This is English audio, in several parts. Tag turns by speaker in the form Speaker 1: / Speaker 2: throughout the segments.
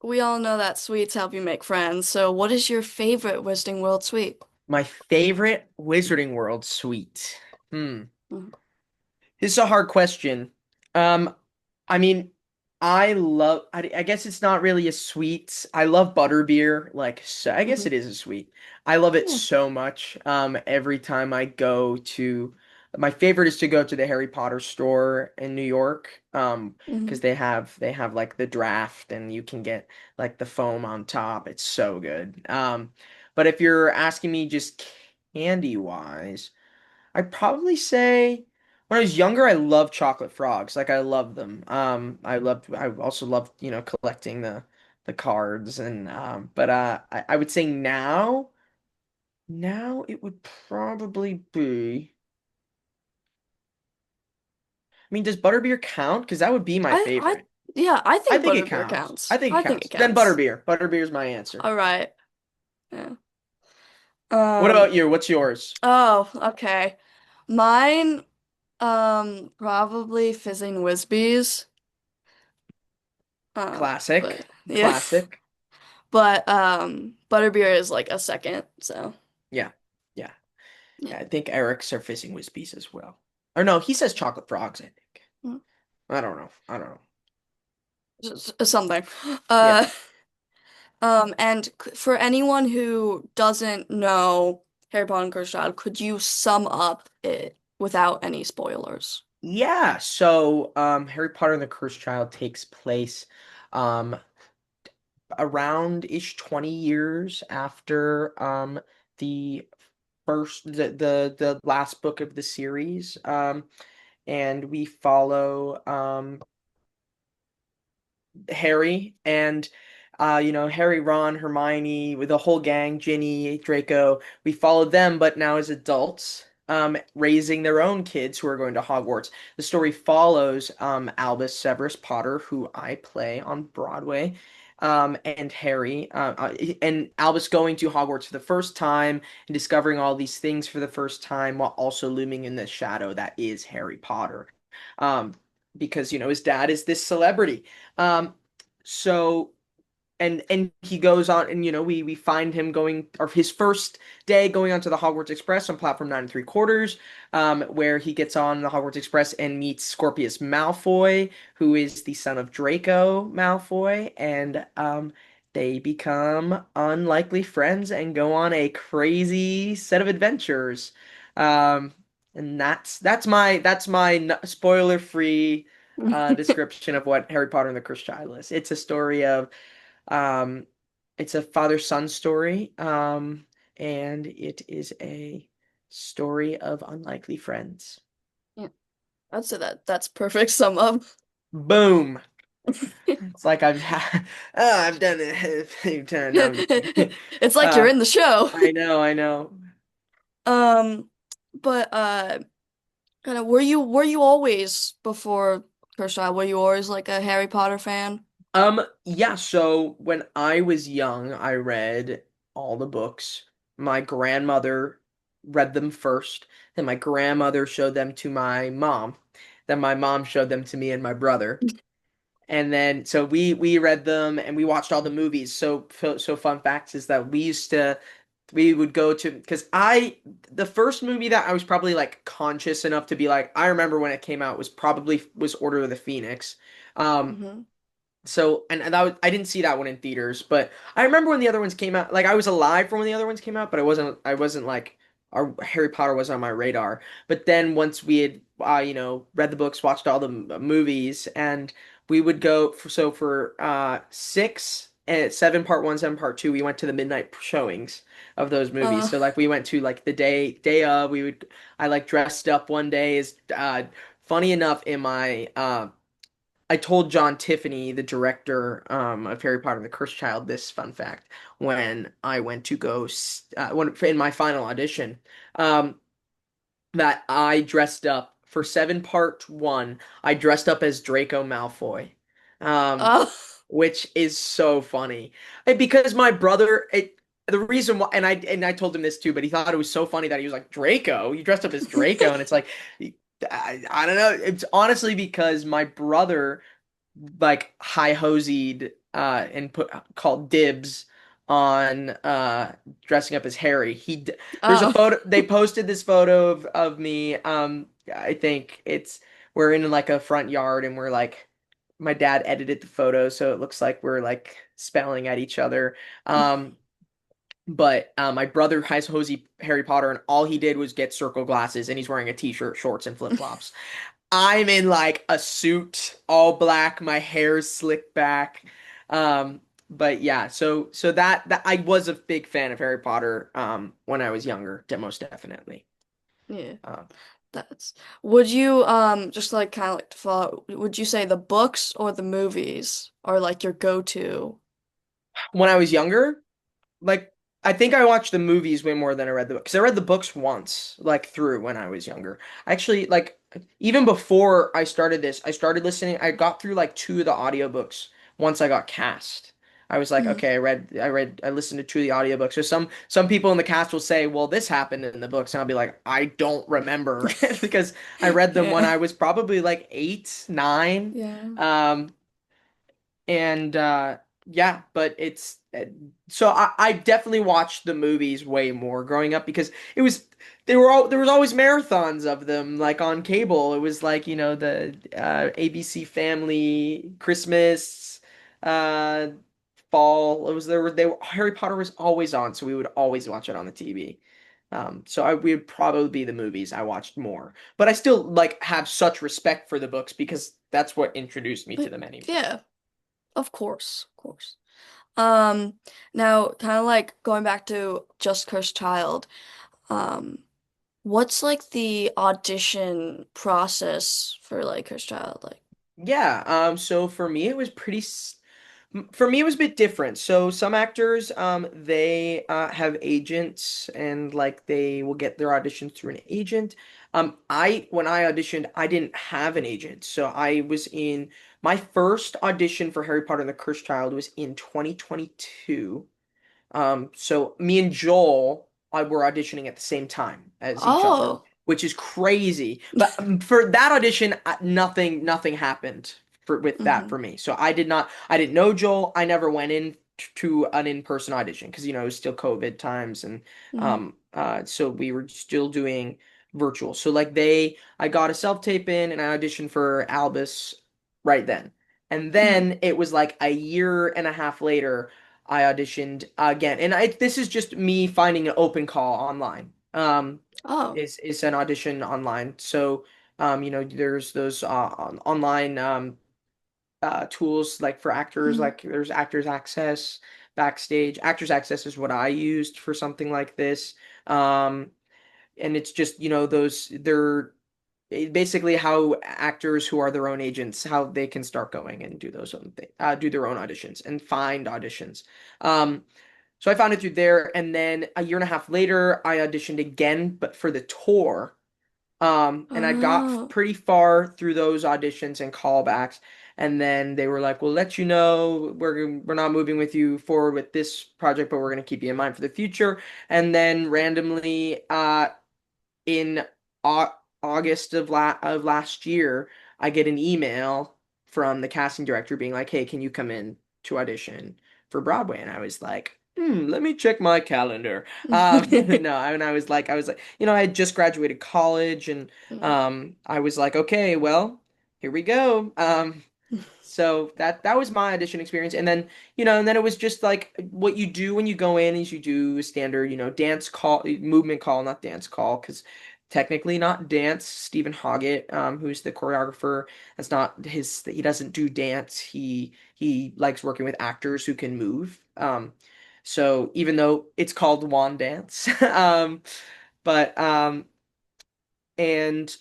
Speaker 1: we all know that sweets help you make friends. So, what is your favorite Wizarding World sweet?
Speaker 2: My favorite Wizarding World suite. Hmm.
Speaker 1: Mhm.
Speaker 2: This is a hard question. Um, I mean, I guess it's not really a sweet. I love butterbeer. Like, so, I guess
Speaker 1: Mhm.
Speaker 2: it is a sweet. I love it
Speaker 1: Yeah.
Speaker 2: so much. Every time I go to, my favorite is to go to the Harry Potter store in New York.
Speaker 1: Mhm.
Speaker 2: Because they have like the draft and you can get like the foam on top. It's so good. But if you're asking me just candy wise. I'd probably say when I was younger, I loved chocolate frogs. Like I loved them. I also loved, collecting the cards and but I would say now it would probably be. I mean, does butterbeer count? Because that would be my
Speaker 1: I,
Speaker 2: favorite.
Speaker 1: yeah, I
Speaker 2: I
Speaker 1: think
Speaker 2: think it
Speaker 1: butterbeer
Speaker 2: counts.
Speaker 1: counts.
Speaker 2: I think it
Speaker 1: I think
Speaker 2: counts.
Speaker 1: it
Speaker 2: Then
Speaker 1: counts.
Speaker 2: butterbeer. Butterbeer is my answer.
Speaker 1: All right. Yeah.
Speaker 2: What
Speaker 1: Um,
Speaker 2: about you? What's yours?
Speaker 1: oh, okay. Mine, probably Fizzing Whizbees. But
Speaker 2: Classic.
Speaker 1: yeah.
Speaker 2: Classic.
Speaker 1: But butterbeer is like a second, so
Speaker 2: Yeah. Yeah.
Speaker 1: yeah.
Speaker 2: Yeah, I think Eric's are fizzing Wispies as well. Or no, he says chocolate frogs, I think.
Speaker 1: Mm,
Speaker 2: I don't know. I don't know.
Speaker 1: something.
Speaker 2: Yeah.
Speaker 1: Uh and for anyone who doesn't know Harry Potter and Cursed Child, could you sum up it without any spoilers?
Speaker 2: Yeah, so Harry Potter and the Cursed Child takes place um around ish 20 years after the the last book of the series. And we follow Harry and Harry, Ron, Hermione, with the whole gang, Ginny, Draco. We followed them, but now as adults, raising their own kids who are going to Hogwarts. The story follows Albus Severus Potter, who I play on Broadway, and Harry, and Albus going to Hogwarts for the first time and discovering all these things for the first time, while also looming in the shadow that is Harry Potter. Um, because his dad is this celebrity. So and he goes on, and we find him going, or his first day going onto the Hogwarts Express on platform 9 3/4, where he gets on the Hogwarts Express and meets Scorpius Malfoy, who is the son of Draco Malfoy, and they become unlikely friends and go on a crazy set of adventures. Um, and that's my spoiler free description of what Harry Potter and the Cursed Child is. It's a story of um, it's a father-son story, and it is a story of unlikely friends.
Speaker 1: Yeah, I'd say that's perfect sum up.
Speaker 2: Boom! It's like I've done it a few times. No, I'm just kidding.
Speaker 1: It's like you're in the show.
Speaker 2: I know, I know.
Speaker 1: Um, but kind of were you always before Cursed Child, were you always like a Harry Potter fan?
Speaker 2: Yeah, so when I was young, I read all the books. My grandmother read them first, then my grandmother showed them to my mom. Then my mom showed them to me and my brother. And then so we read them and we watched all the movies. So fun facts is that we would go to, because I the first movie that I was probably like conscious enough to be like I remember when it came out was Order of the Phoenix. Um
Speaker 1: Hmm.
Speaker 2: so and I didn't see that one in theaters, but I remember when the other ones came out. Like I was alive for when the other ones came out, but I wasn't like our Harry Potter was on my radar. But then once we had read the books, watched all the movies, and we would go for 6 and 7 part 1, 7 part 2, we went to the midnight showings of those movies.
Speaker 1: Uh,
Speaker 2: So like we went to like the day of, I like dressed up one day as funny enough in my I told John Tiffany, the director of Harry Potter and the Cursed Child, this fun fact when I went to when in my final audition, um, that I dressed up for 7 part 1. I dressed up as Draco Malfoy, um,
Speaker 1: uh,
Speaker 2: which is so funny. Because my brother, the reason why, and I told him this too, but he thought it was so funny that he was like, Draco, you dressed up as Draco, and it's like, I don't know. It's honestly because my brother like high hosied and put called dibs on dressing up as Harry. There's a
Speaker 1: Oh,
Speaker 2: photo they posted this photo of me. I think it's we're in like a front yard and we're like my dad edited the photo so it looks like we're like spelling at each other. Um, but my brother has Hosey Harry Potter, and all he did was get circle glasses, and he's wearing a t-shirt, shorts, and flip-flops. I'm in like a suit, all black, my hair's slicked back. Um, but yeah, so that I was a big fan of Harry Potter when I was younger, most definitely.
Speaker 1: yeah.
Speaker 2: Uh,
Speaker 1: That's. Would you just like kind of like to follow, would you say the books or the movies are like your go-to?
Speaker 2: when I was younger, like I think I watched the movies way more than I read the books. 'Cause I read the books once, like through when I was younger. Actually, like even before I started this, I started listening. I got through like two of the audiobooks once I got cast. I was like,
Speaker 1: Mhm.
Speaker 2: okay, I listened to two of the audiobooks. So some people in the cast will say, well, this happened in the books, and I'll be like, I don't remember because I read them when
Speaker 1: Yeah.
Speaker 2: I was probably like 8, 9.
Speaker 1: Yeah.
Speaker 2: Um, and yeah, but it's so I definitely watched the movies way more growing up because it was there was always marathons of them like on cable. It was like, the ABC Family Christmas uh fall. It was there were they were, Harry Potter was always on, so we would always watch it on the TV. So we would probably be the movies I watched more. But I still like have such respect for the books because that's what introduced me to them anyway.
Speaker 1: Yeah, of course, of course. Um, Now kind of like going back to Just Cursed Child, um, what's like the audition process for like Cursed Child? Like,
Speaker 2: Yeah, so for me it was for me it was a bit different. So some actors they have agents and like they will get their auditions through an agent. I when I auditioned, I didn't have an agent. So I was in my first audition for Harry Potter and the Cursed Child was in 2022. So me and Joel were auditioning at the same time as each other,
Speaker 1: oh,
Speaker 2: which is crazy. But for that audition, nothing happened with that
Speaker 1: mm-hmm,
Speaker 2: for me. So I didn't know Joel. I never went in to an in-person audition because it was still COVID times, and
Speaker 1: mm-hmm,
Speaker 2: so we were still doing virtual. So like I got a self-tape in and I auditioned for Albus right then. And
Speaker 1: mm-hmm.
Speaker 2: then it was like a year and a half later I auditioned again, and this is just me finding an open call online.
Speaker 1: Oh,
Speaker 2: Is an audition online. So, there's those online tools like for actors,
Speaker 1: mm-hmm,
Speaker 2: like there's Actors Access, Backstage. Actors Access is what I used for something like this. Um, and it's just those they're basically how actors who are their own agents how they can start going and do their own auditions and find auditions. So I found it through there, and then a year and a half later, I auditioned again, but for the tour. And I got
Speaker 1: oh,
Speaker 2: pretty far through those auditions and callbacks, and then they were like, "We'll let you know we're not moving with you forward with this project, but we're gonna keep you in mind for the future." And then randomly, in au August of last year, I get an email from the casting director being like, "Hey, can you come in to audition for Broadway?" And I was like, let me check my calendar. No, and I was like, I had just graduated college, and
Speaker 1: mm,
Speaker 2: I was like, okay, well, here we go. So that was my audition experience, and then and then it was just like what you do when you go in is you do standard, dance call, movement call, not dance call, because technically not dance. Stephen Hoggett, who's the choreographer, that's not his. He doesn't do dance. He likes working with actors who can move. So even though it's called wand dance, but and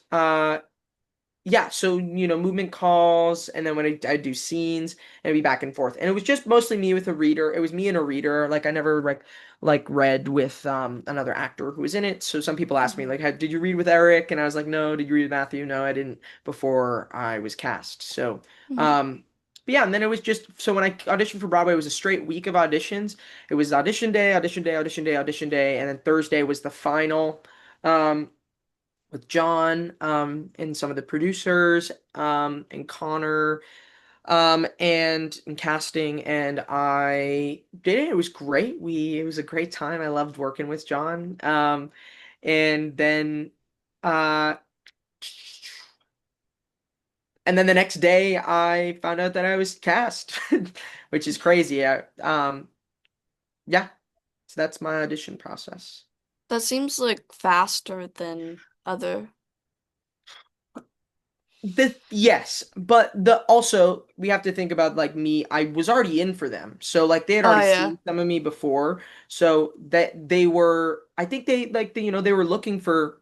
Speaker 2: yeah, so movement calls, and then when I do scenes, and it'd be back and forth, and it was just mostly me with a reader. It was me and a reader. Like I never like read with another actor who was in it. So some people asked me
Speaker 1: mhm,
Speaker 2: like, "Did you read with Eric?" And I was like, "No." Did you read with Matthew? No, I didn't before I was cast. So
Speaker 1: mhm.
Speaker 2: um, but yeah, and then it was just so when I auditioned for Broadway, it was a straight week of auditions. It was audition day, audition day, audition day, audition day, and then Thursday was the final. Um, with John and some of the producers and Connor. and casting, and I did it. It was great. It was a great time. I loved working with John. And then, uh, and then the next day, I found out that I was cast, which is crazy. Yeah. So that's my audition process.
Speaker 1: That seems like faster than other.
Speaker 2: Yes, but the also we have to think about like me. I was already in for them, so like they had
Speaker 1: Oh
Speaker 2: already
Speaker 1: yeah.
Speaker 2: seen some of me before, so that they were. I think they like they were looking for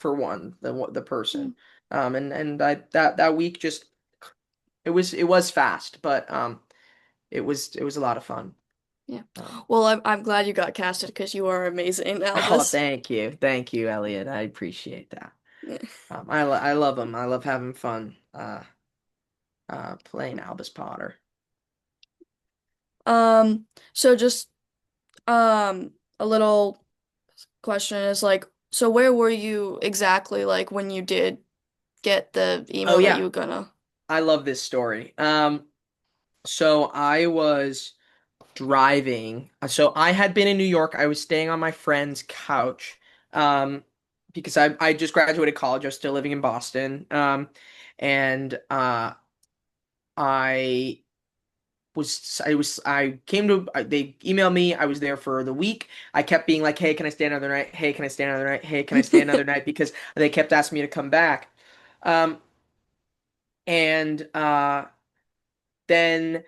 Speaker 2: the
Speaker 1: Hmm.
Speaker 2: person, and I that week just it was fast, but it was a lot of fun.
Speaker 1: Yeah.
Speaker 2: Um,
Speaker 1: Well, I'm glad you got casted because you are amazing,
Speaker 2: oh,
Speaker 1: Albus.
Speaker 2: thank you, Elliot. I appreciate that.
Speaker 1: Yeah.
Speaker 2: I love them. I love having fun. Playing Albus Potter.
Speaker 1: Um, so just a little question is like, so where were you exactly like when you did get the
Speaker 2: Oh
Speaker 1: email that you
Speaker 2: yeah,
Speaker 1: were gonna?
Speaker 2: I love this story. So I was driving. So I had been in New York. I was staying on my friend's couch, um, because I just graduated college. I was still living in Boston. And I I came to they emailed me. I was there for the week. I kept being like, "Hey, can I stay another night? Hey, can I stay another night? Hey, can I stay another night?" Because they kept asking me to come back. Um, and then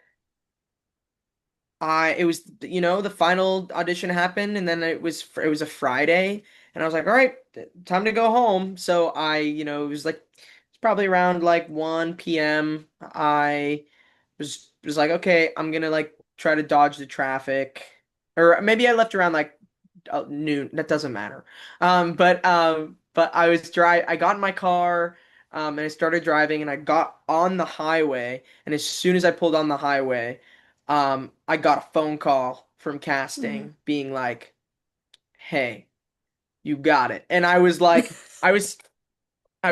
Speaker 2: it was the final audition happened, and then it was a Friday, and I was like, all right, time to go home. So it was like it's probably around like 1 p.m. I was like, okay, I'm gonna like try to dodge the traffic, or maybe I left around like noon. That doesn't matter. But I got in my car, and I started driving, and I got on the highway, and as soon as I pulled on the highway, I got a phone call from
Speaker 1: Mhm.
Speaker 2: casting being like, "Hey, you got it," and I was like, I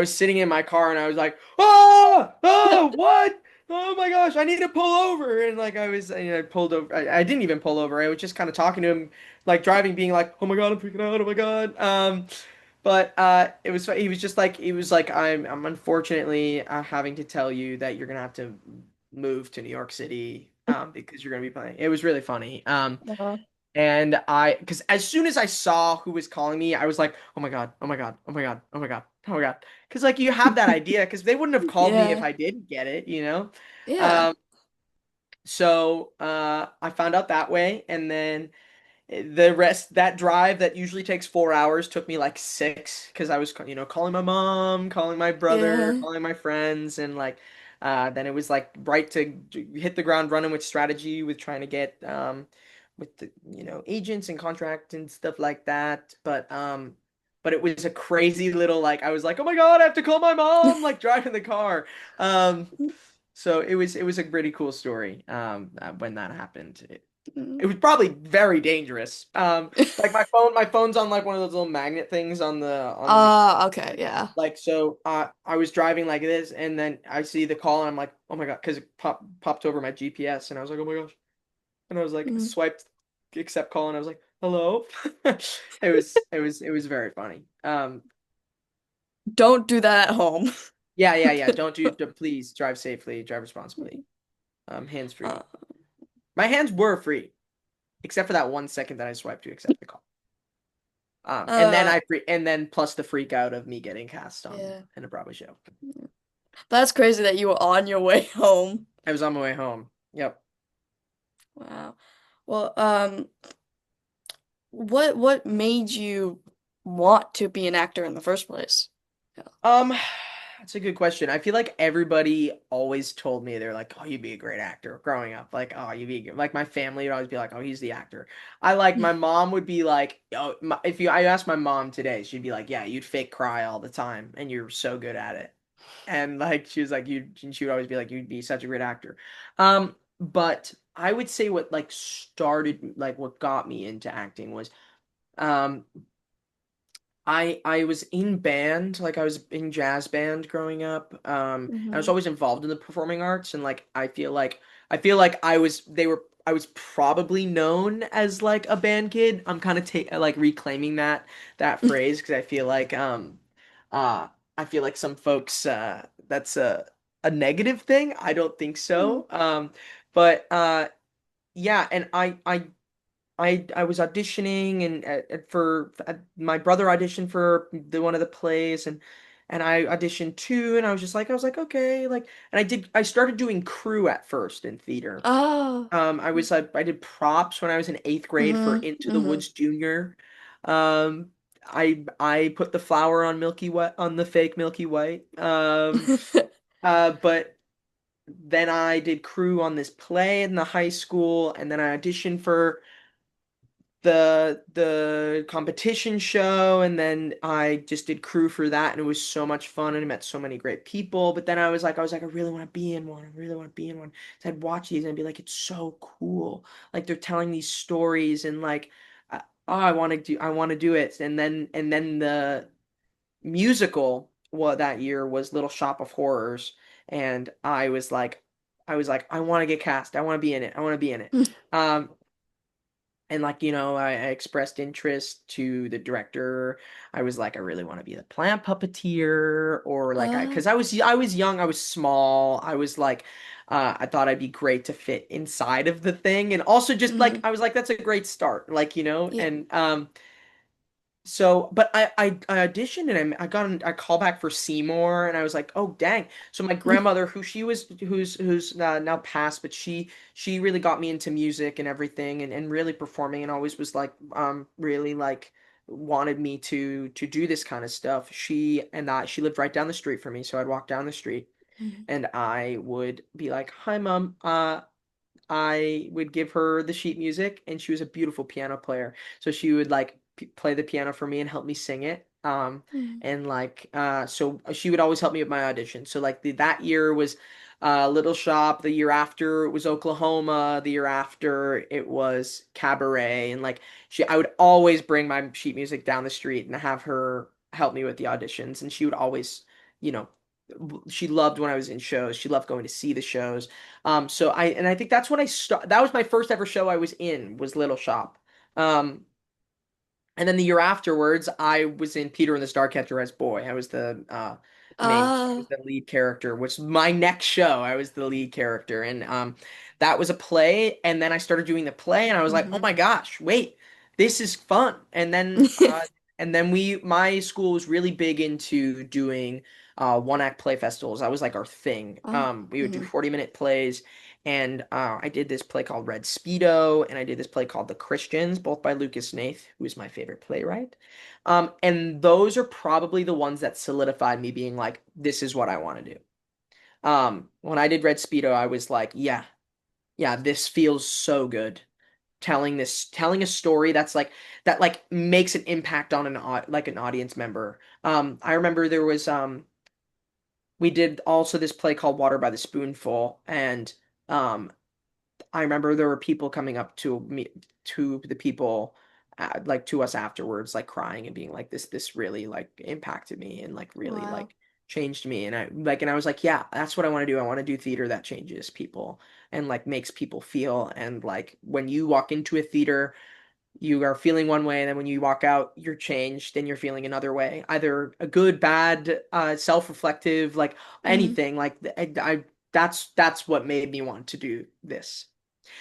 Speaker 2: was sitting in my car and I was like, oh, what? Oh my gosh, I need to pull over. And like I pulled over. I didn't even pull over. I was just kind of talking to him, like driving, being like, oh my God, I'm freaking out. Oh my God. But he was just like, he was like, I'm unfortunately having to tell you that you're gonna have to move to New York City because you're gonna be playing. It was really funny.
Speaker 1: Uh,
Speaker 2: Because as soon as I saw who was calling me, I was like, oh my God, oh my God, oh my God, oh my God, oh my God. Because like you have that idea, because they wouldn't have called me if
Speaker 1: yeah.
Speaker 2: I didn't get it, you know?
Speaker 1: Yeah.
Speaker 2: Um, so I found out that way, and then the rest, that drive that usually takes 4 hours took me like six, because I was, calling my mom, calling my brother,
Speaker 1: Yeah.
Speaker 2: calling my friends, and like, then it was like right to hit the ground running with strategy, with trying to get, with the, agents and contract and stuff like that. But it was a crazy little, like, I was like, oh my God, I have to call my mom, like driving the car. Um, so it was a pretty cool story, when that happened. It was probably very dangerous. Like my phone's on like one of those little magnet things on the
Speaker 1: Okay, yeah.
Speaker 2: like so. I was driving like this, and then I see the call, and I'm like, oh my God, because it popped over my GPS, and I was like, oh my gosh, and I was like,
Speaker 1: Mhm.
Speaker 2: swiped accept call, and I was like, hello. It was very funny.
Speaker 1: Don't do that at home.
Speaker 2: Yeah, yeah, yeah. Please drive safely, drive responsibly. Hands
Speaker 1: Uh,
Speaker 2: free. My hands were free, except for that 1 second that I swiped to accept the call.
Speaker 1: uh,
Speaker 2: And then plus the freak out of me getting cast on
Speaker 1: yeah.
Speaker 2: in a Broadway show.
Speaker 1: That's crazy that you were on your way home.
Speaker 2: I was on my way home. Yep.
Speaker 1: Wow. Well, what made you want to be an actor in the first place? Yeah.
Speaker 2: Um, that's a good question. I feel like everybody always told me they're like, "Oh, you'd be a great actor." Growing up, like, "Oh, you'd be good." Like my family would always be like, "Oh, he's the actor." My mom would be like, "Oh, if I asked my mom today, she'd be like, "Yeah, you'd fake cry all the time, and you're so good at it." And like she was like, she would always be like, "You'd be such a great actor." But I would say what like started like what got me into acting was um I was in band, like I was in jazz band growing up. I was
Speaker 1: Hmm.
Speaker 2: always involved in the performing arts, and like I feel like I was probably known as like a band kid. I'm kind of ta like reclaiming that phrase because uh I feel like some folks that's a negative thing. I don't think so. But yeah, and I was auditioning and for my brother auditioned for one of the plays and I auditioned too and I was like okay like and I started doing crew at first in theater.
Speaker 1: Oh.
Speaker 2: I did props when I was in eighth grade for
Speaker 1: Hmm.
Speaker 2: Into the
Speaker 1: Hmm.
Speaker 2: Woods Junior. I put the flower on Milky Way on the fake Milky Way. But then I did crew on this play in the high school and then I auditioned for the competition show and then I just did crew for that and it was so much fun and I met so many great people. But then I was like, I really want to be in one. I really want to be in one. So I'd watch these and I'd be like, it's so cool. Like they're telling these stories and like oh, I want to do it. And then the musical that year was Little Shop of Horrors and I was like I want to get cast. I want to be in it. I want to be in it. Um and like, I expressed interest to the director. I was like, I really want to be the plant puppeteer, or like
Speaker 1: Uh,
Speaker 2: because I was young, I was small. I was like, I thought I'd be great to fit inside of the thing, and also just like
Speaker 1: hmm.
Speaker 2: I was like, that's a great start, like
Speaker 1: Yeah.
Speaker 2: and so, but I auditioned and I got a call back for Seymour, and I was like, oh dang! So my grandmother, who's now passed, but she really got me into music and everything, and really performing, and always was like really like wanted me to do this kind of stuff. She lived right down the street from me, so I'd walk down the street
Speaker 1: Hmm.
Speaker 2: and I would be like, hi mom, I would give her the sheet music, and she was a beautiful piano player. So she would like play the piano for me and help me sing it. And like, so she would always help me with my audition. So like that year was Little Shop. The year after it was Oklahoma. The year after it was Cabaret. And like I would always bring my sheet music down the street and have her help me with the auditions. And she would always, you know, she loved when I was in shows. She loved going to see the shows. So I think that's when that was my first ever show I was in was Little Shop. Um, and then the year afterwards, I was in Peter and the Starcatcher as Boy. I was I was
Speaker 1: Uh,
Speaker 2: the lead character, which my next show, I was the lead character. And that was a play. And then I started doing the play and I was like, oh
Speaker 1: hmm.
Speaker 2: my gosh, wait, this is fun. And then my school was really big into doing one act play festivals. That was like our thing.
Speaker 1: Oh.
Speaker 2: We would do
Speaker 1: Hmm.
Speaker 2: 40-minute plays and I did this play called Red Speedo, and I did this play called The Christians, both by Lucas Nath, who is my favorite playwright. And those are probably the ones that solidified me being like, this is what I want to do. When I did Red Speedo, I was like, yeah, yeah, this feels so good. Telling a story that like makes an impact on like an audience member. I remember there was we did also this play called Water by the Spoonful, and um I remember there were people coming up to me, to the people, like to us afterwards, like crying and being like, this really like impacted me and like really
Speaker 1: Wow.
Speaker 2: like changed me. And I was like, yeah, that's what I want to do. I want to do theater that changes people and like makes people feel. And like when you walk into a theater, you are feeling one way, and then when you walk out, you're changed and you're feeling another way, either a good, bad, self-reflective, like
Speaker 1: Hmm.
Speaker 2: anything. Like that's what made me want to do this.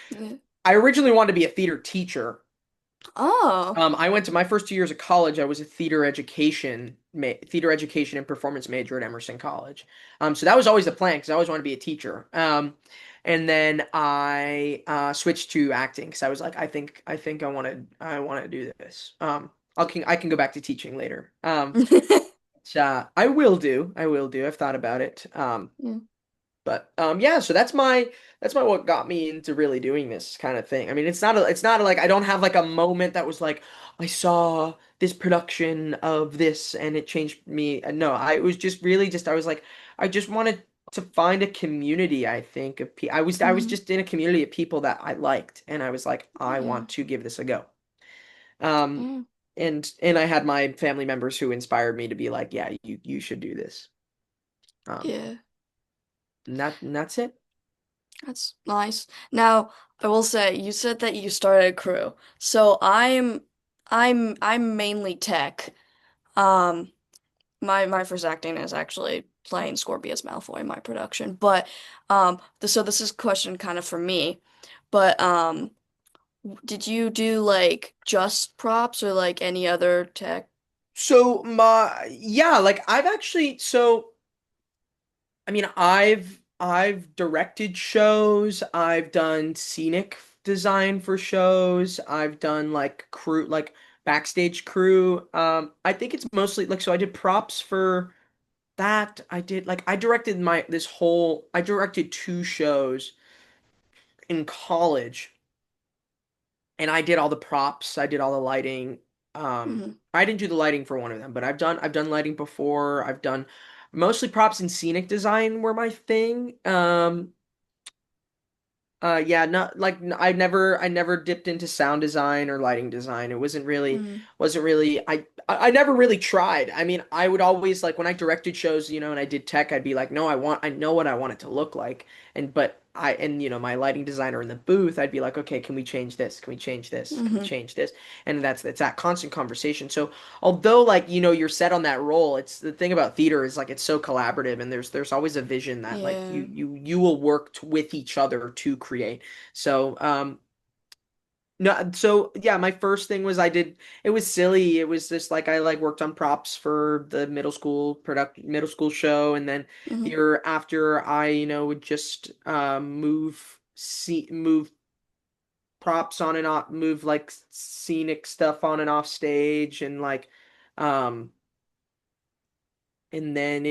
Speaker 1: Yeah.
Speaker 2: I originally wanted to be a theater teacher.
Speaker 1: Oh.
Speaker 2: I went to my first 2 years of college. I was a theater education and performance major at Emerson College. So that was always the plan because I always wanted to be a teacher. And then I switched to acting because I was like, I think I want to do this. I can go back to teaching later. So, I will do. I've thought about it.
Speaker 1: Yeah.
Speaker 2: But yeah, so that's my what got me into really doing this kind of thing. I mean, it's not a, like I don't have like a moment that was like I saw this production of this and it changed me. No, I it was just really just I was like I just wanted to find a community, I think, of people. I was
Speaker 1: Hmm.
Speaker 2: just in a community of people that I liked and I was like I
Speaker 1: Yeah.
Speaker 2: want to give this a go. Um
Speaker 1: Yeah.
Speaker 2: and I had my family members who inspired me to be like, yeah, you should do this. Um,
Speaker 1: Yeah,
Speaker 2: and that's it.
Speaker 1: that's nice. Now, I will say, you said that you started a crew. So I'm mainly tech. Um, my first acting is actually playing Scorpius Malfoy in my production. But so this is a question kind of for me. But did you do like just props or like any other tech?
Speaker 2: So my yeah, like I've actually so I mean I've directed shows, I've done scenic design for shows, I've done like crew like backstage crew. I think it's mostly like so I did props for that. I did like I directed my this whole I directed two shows in college and I did all the props, I did all the lighting.
Speaker 1: Hmm.
Speaker 2: I didn't do the lighting for one of them, but I've done lighting before. I've done mostly props and scenic design were my thing. Yeah, not like I never dipped into sound design or lighting design. It
Speaker 1: Hmm.
Speaker 2: wasn't really I never really tried. I mean, I would always like when I directed shows, and I did tech, I'd be like, no, I know what I want it to look like. But my lighting designer in the booth, I'd be like, okay, can we change this? Can we change this? Can we
Speaker 1: Hmm.
Speaker 2: change this? And that's that constant conversation. So although like, you're set on that role, it's the thing about theater is like it's so collaborative and there's always a vision that like
Speaker 1: Yeah.
Speaker 2: you will work with each other to create. So no, so yeah, my first thing was it was silly. It was just like I like worked on props for the middle school show and then the
Speaker 1: Hmm.
Speaker 2: year after I, would just move props on and off, move like scenic stuff on and off stage and like um and then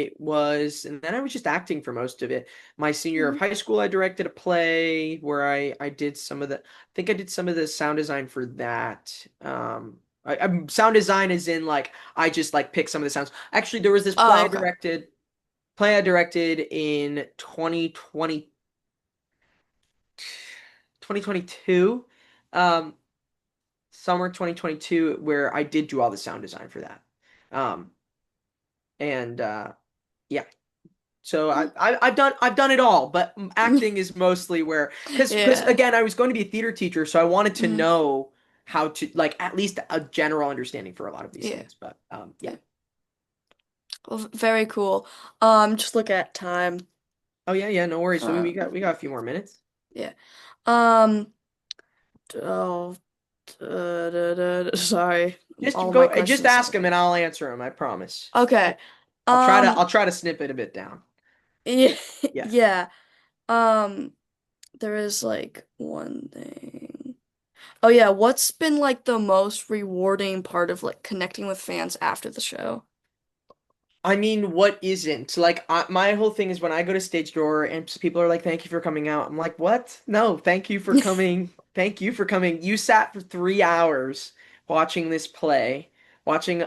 Speaker 2: I was just acting for most of it. My senior year of
Speaker 1: Hmm.
Speaker 2: high school, I directed a play where I did I think I did some of the sound design for that. Sound design is in like I just like pick some of the sounds. Actually, there was this
Speaker 1: Oh, okay.
Speaker 2: play I directed in 2022, um, summer 2022, where I did do all the sound design for that. Um, and yeah, so I've done it all, but acting is mostly where because
Speaker 1: Yeah.
Speaker 2: again I was going to be a theater teacher, so I wanted to
Speaker 1: Hmm.
Speaker 2: know how to like at least a general understanding for a lot of these
Speaker 1: Yeah.
Speaker 2: things. But yeah.
Speaker 1: Yeah. Well, very cool. Just look at time.
Speaker 2: Oh yeah, yeah, no worries. So
Speaker 1: Um,
Speaker 2: we got a few more minutes.
Speaker 1: yeah. Um, oh, sorry.
Speaker 2: Just
Speaker 1: All my
Speaker 2: go just
Speaker 1: questions
Speaker 2: ask
Speaker 1: sound
Speaker 2: him
Speaker 1: like.
Speaker 2: and I'll answer him. I promise.
Speaker 1: Okay. Um,
Speaker 2: I'll try to snip it a bit down.
Speaker 1: yeah,
Speaker 2: Yeah.
Speaker 1: yeah. Um, there is like one thing. Oh yeah, what's been like the most rewarding part of like connecting with fans after the show?
Speaker 2: I mean, what isn't? Like, my whole thing is when I go to stage door and people are like, "Thank you for coming out." I'm like, "What? No, thank you for coming. Thank you for coming. You sat for 3 hours watching this play, watching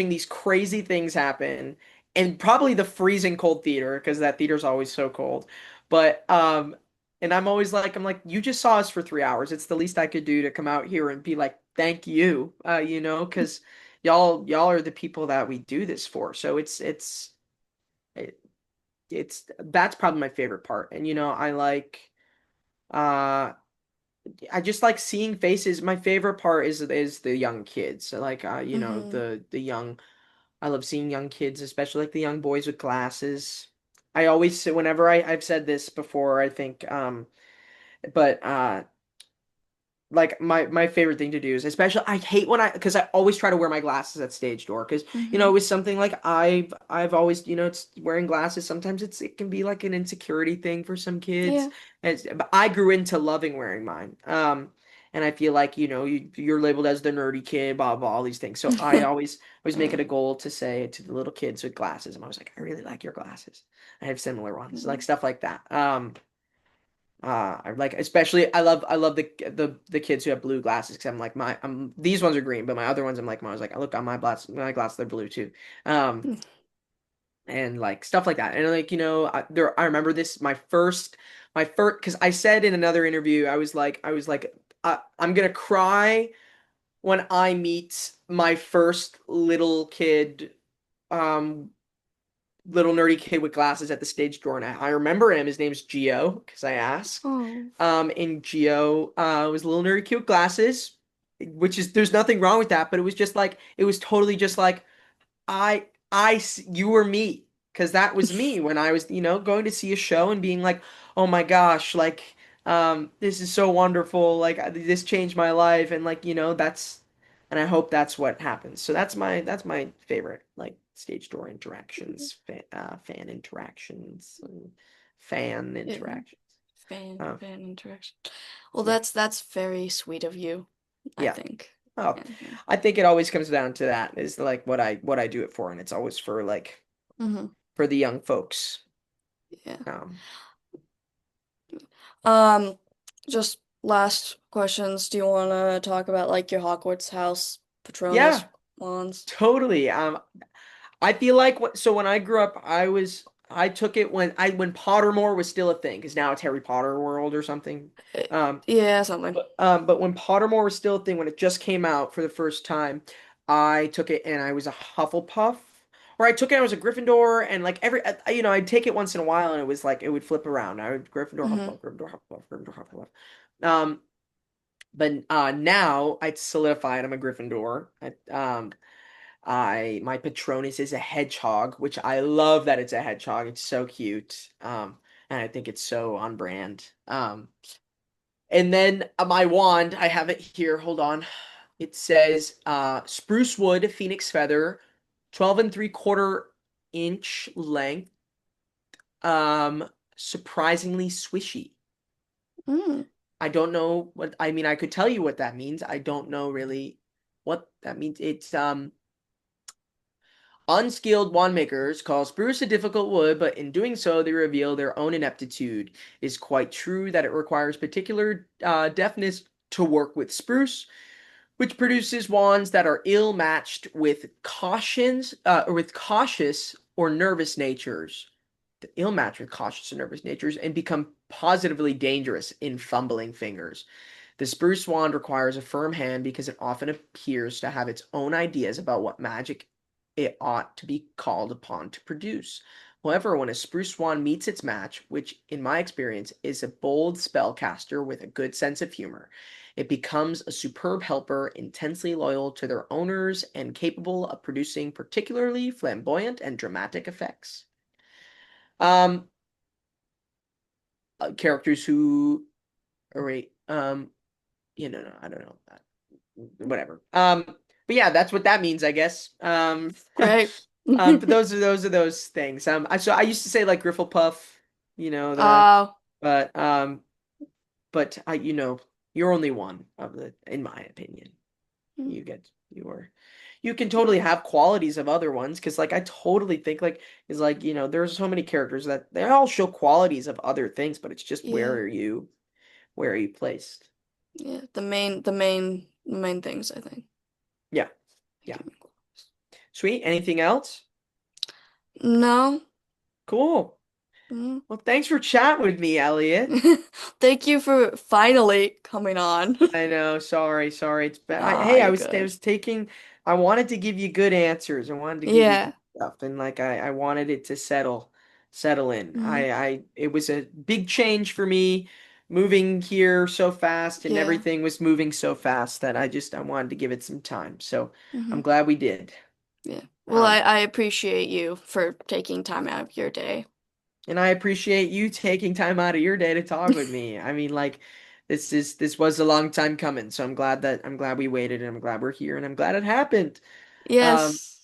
Speaker 2: these crazy things happen, and probably the freezing cold theater because that theater's always so cold. But and I'm like, you just saw us for 3 hours. It's the least I could do to come out here and be like, thank you, because y'all are the people that we do this for. So it, it's that's probably my favorite part. And uh I just like seeing faces. My favorite part is the young kids. So like
Speaker 1: Hmm.
Speaker 2: the young I love seeing young kids, especially like the young boys with glasses. I always say whenever I've said this before, I think but like my favorite thing to do is especially I hate when I because I always try to wear my glasses at stage door because
Speaker 1: Hmm.
Speaker 2: it was something like I've always it's wearing glasses sometimes it can be like an insecurity thing for some kids.
Speaker 1: Yeah.
Speaker 2: But I grew into loving wearing mine, and I feel like you're labeled as the nerdy kid, blah blah, all these things. So I always make it a goal to say to the little kids with glasses, I'm always like, I really like your glasses. I have similar ones, like stuff like that. I like especially I love the kids who have blue glasses because I'm these ones are green but my other ones I was like I look on my glasses they're blue too, um and like stuff like that and like I remember this my first because I said in another interview I was like I'm gonna cry when I meet my first little kid, um, little nerdy kid with glasses at the stage door, and I remember him. His name's Gio because I asked.
Speaker 1: Oh.
Speaker 2: And Gio was a little nerdy kid with glasses, which is there's nothing wrong with that, but it was just like it was totally just like you were me, because that was me when I was, going to see a show and being like, oh my gosh, like, this is so wonderful, like this changed my life, and like, and I hope that's what happens. So that's my favorite, like stage door interactions, fan interactions, and fan
Speaker 1: Yeah.
Speaker 2: interactions.
Speaker 1: Fan
Speaker 2: Um,
Speaker 1: fan interaction. Well,
Speaker 2: yeah,
Speaker 1: that's very sweet of you, I
Speaker 2: yeah.
Speaker 1: think.
Speaker 2: Oh,
Speaker 1: Yeah, yeah.
Speaker 2: I think it always comes down to that is like what I do it for, and it's always for like
Speaker 1: Hmm.
Speaker 2: for the young folks.
Speaker 1: Yeah.
Speaker 2: Um,
Speaker 1: Um, just last questions. Do you want to talk about like your Hogwarts house Patronus
Speaker 2: yeah,
Speaker 1: wands?
Speaker 2: totally. I feel like so when I grew up, I took it when Pottermore was still a thing, because now it's Harry Potter World or something.
Speaker 1: Uh,
Speaker 2: Um,
Speaker 1: Yeah, something.
Speaker 2: but when Pottermore was still a thing, when it just came out for the first time, I took it and I was a Hufflepuff, or I took it and I was a Gryffindor, and like I'd take it once in a while, and it was like it would flip around. I would Gryffindor,
Speaker 1: Hmm.
Speaker 2: Hufflepuff, Gryffindor, Hufflepuff, Gryffindor, Hufflepuff. Um, but now I'd solidified. I'm a Gryffindor. My Patronus is a hedgehog, which I love that it's a hedgehog. It's so cute. And I think it's so on brand. And then my wand, I have it here. Hold on. It says spruce wood, phoenix feather, 12 and 3/4 inch length. Surprisingly swishy.
Speaker 1: Mm.
Speaker 2: I don't know what I mean. I could tell you what that means. I don't know really what that means. It's unskilled wand makers call spruce a difficult wood, but in doing so, they reveal their own ineptitude. It is quite true that it requires particular deftness to work with spruce, which produces wands that are ill matched with cautious or nervous natures. Ill matched with cautious or nervous natures and become positively dangerous in fumbling fingers. The spruce wand requires a firm hand because it often appears to have its own ideas about what magic it ought to be called upon to produce. However, when a spruce wand meets its match, which in my experience is a bold spellcaster with a good sense of humor, it becomes a superb helper, intensely loyal to their owners and capable of producing particularly flamboyant and dramatic effects. Um, Characters who, or wait, no, I don't know. Whatever. But yeah, that's what that means, I guess.
Speaker 1: Great.
Speaker 2: But those things. So I used to say like Grifflepuff, you know,
Speaker 1: Oh.
Speaker 2: but but you're only one of in my opinion.
Speaker 1: Mm.
Speaker 2: You are, you can totally have qualities of other ones, because like I totally think like is like there's so many characters that they all show qualities of other things, but it's just
Speaker 1: Yeah.
Speaker 2: where are you placed?
Speaker 1: Yeah. The main things, I think.
Speaker 2: Yeah, yeah. Sweet. Anything else?
Speaker 1: No.
Speaker 2: Cool.
Speaker 1: Mm.
Speaker 2: Well, thanks for chatting with me, Elliot.
Speaker 1: Thank you for finally coming on.
Speaker 2: I know. Sorry. It's bad.
Speaker 1: Nah,
Speaker 2: Hey,
Speaker 1: you're
Speaker 2: I
Speaker 1: good.
Speaker 2: was taking. I wanted to give you good answers. I wanted to give you good
Speaker 1: Yeah.
Speaker 2: stuff, and like I wanted it to settle in.
Speaker 1: Hmm.
Speaker 2: It was a big change for me, moving here so fast, and
Speaker 1: Yeah.
Speaker 2: everything was moving so fast that I wanted to give it some time. So
Speaker 1: Hmm.
Speaker 2: I'm glad we did.
Speaker 1: Yeah. Well,
Speaker 2: Um,
Speaker 1: I appreciate you for taking time out of your day.
Speaker 2: And I appreciate you taking time out of your day to talk with me. I mean, like, this was a long time coming, so I'm glad we waited, and I'm glad we're here, and I'm glad it happened. Um,
Speaker 1: Yes.